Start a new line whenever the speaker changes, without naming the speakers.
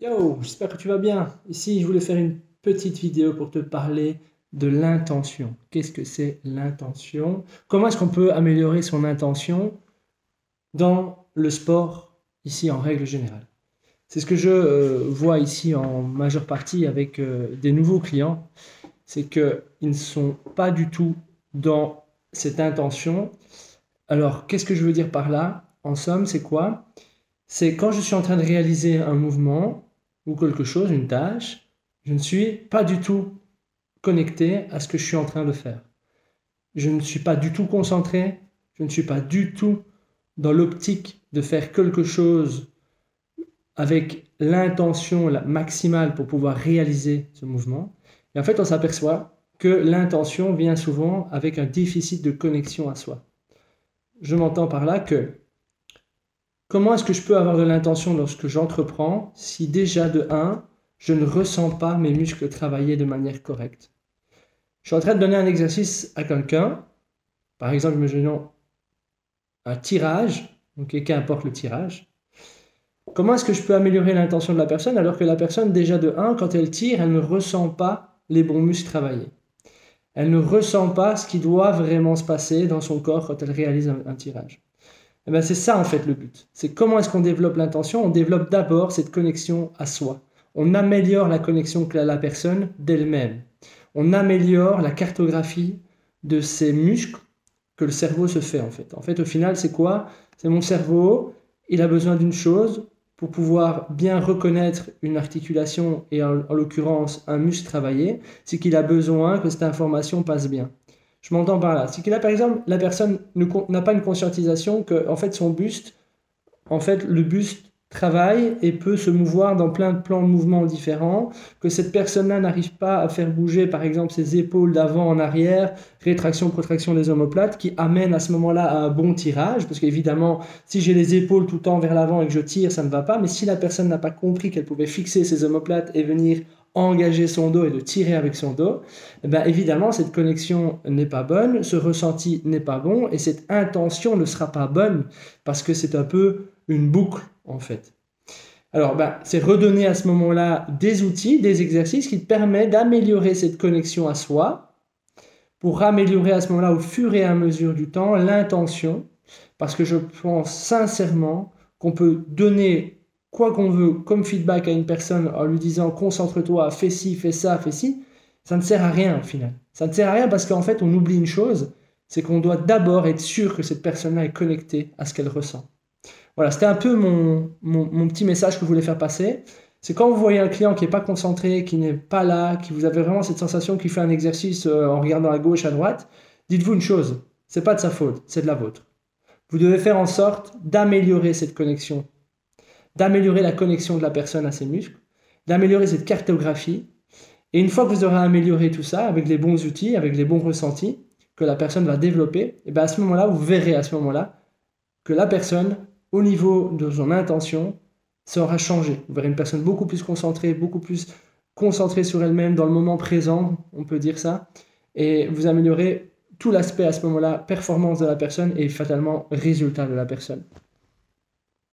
Yo, j'espère que tu vas bien. Ici, je voulais faire une petite vidéo pour te parler de l'intention. Qu'est-ce que c'est l'intention? Comment est-ce qu'on peut améliorer son intention dans le sport, ici en règle générale? C'est ce que je vois ici en majeure partie avec des nouveaux clients, c'est qu'ils ne sont pas du tout dans cette intention. Alors, qu'est-ce que je veux dire par là? En somme, c'est quoi? C'est quand je suis en train de réaliser un mouvement ou quelque chose, une tâche, je ne suis pas du tout connecté à ce que je suis en train de faire. Je ne suis pas du tout concentré, je ne suis pas du tout dans l'optique de faire quelque chose avec l'intention maximale pour pouvoir réaliser ce mouvement. Et en fait, on s'aperçoit que l'intention vient souvent avec un déficit de connexion à soi. Je m'entends par là que comment est-ce que je peux avoir de l'intention lorsque j'entreprends si déjà de 1, je ne ressens pas mes muscles travailler de manière correcte? Je suis en train de donner un exercice à quelqu'un, par exemple, imaginons un tirage, donc qu'importe le tirage. Comment est-ce que je peux améliorer l'intention de la personne alors que la personne déjà de 1, quand elle tire, elle ne ressent pas les bons muscles travailler. Elle ne ressent pas ce qui doit vraiment se passer dans son corps quand elle réalise un tirage. Eh bien, c'est ça en fait le but. C'est comment est-ce qu'on développe l'intention? On développe d'abord cette connexion à soi. On améliore la connexion qu'a la personne d'elle-même. On améliore la cartographie de ces muscles que le cerveau se fait en fait. En fait, au final, c'est quoi? C'est mon cerveau, il a besoin d'une chose pour pouvoir bien reconnaître une articulation et en l'occurrence un muscle travaillé, c'est qu'il a besoin que cette information passe bien. Je m'entends par là. C'est que là, par exemple, la personne n'a pas une conscientisation que, en fait, son buste, en fait, le buste travaille et peut se mouvoir dans plein de plans de mouvements différents, que cette personne-là n'arrive pas à faire bouger, par exemple, ses épaules d'avant en arrière, rétraction, protraction des omoplates, qui amène à ce moment-là à un bon tirage, parce qu'évidemment, si j'ai les épaules tout le temps vers l'avant et que je tire, ça ne va pas, mais si la personne n'a pas compris qu'elle pouvait fixer ses omoplates et venir engager son dos et de tirer avec son dos, eh bien évidemment cette connexion n'est pas bonne, ce ressenti n'est pas bon et cette intention ne sera pas bonne parce que c'est un peu une boucle en fait. Alors c'est redonner à ce moment-là des outils, des exercices qui te permettent d'améliorer cette connexion à soi pour améliorer à ce moment-là au fur et à mesure du temps l'intention, parce que je pense sincèrement qu'on peut donner quoi qu'on veut comme feedback à une personne en lui disant concentre-toi, fais ci, fais ça, ça ne sert à rien au final. Ça ne sert à rien parce qu'en fait on oublie une chose, c'est qu'on doit d'abord être sûr que cette personne-là est connectée à ce qu'elle ressent. Voilà, c'était un peu mon petit message que je voulais faire passer. C'est quand vous voyez un client qui n'est pas concentré, qui n'est pas là, qui vous avez vraiment cette sensation qu'il fait un exercice en regardant à gauche, à droite, dites-vous une chose, c'est pas de sa faute, c'est de la vôtre. Vous devez faire en sorte d'améliorer cette connexion, d'améliorer la connexion de la personne à ses muscles, d'améliorer cette cartographie. Et une fois que vous aurez amélioré tout ça avec les bons outils, avec les bons ressentis que la personne va développer, et bien à ce moment-là, vous verrez à ce moment-là que la personne, au niveau de son intention, sera changée. Vous verrez une personne beaucoup plus concentrée sur elle-même, dans le moment présent, on peut dire ça, et vous améliorez tout l'aspect à ce moment-là, performance de la personne et fatalement résultat de la personne.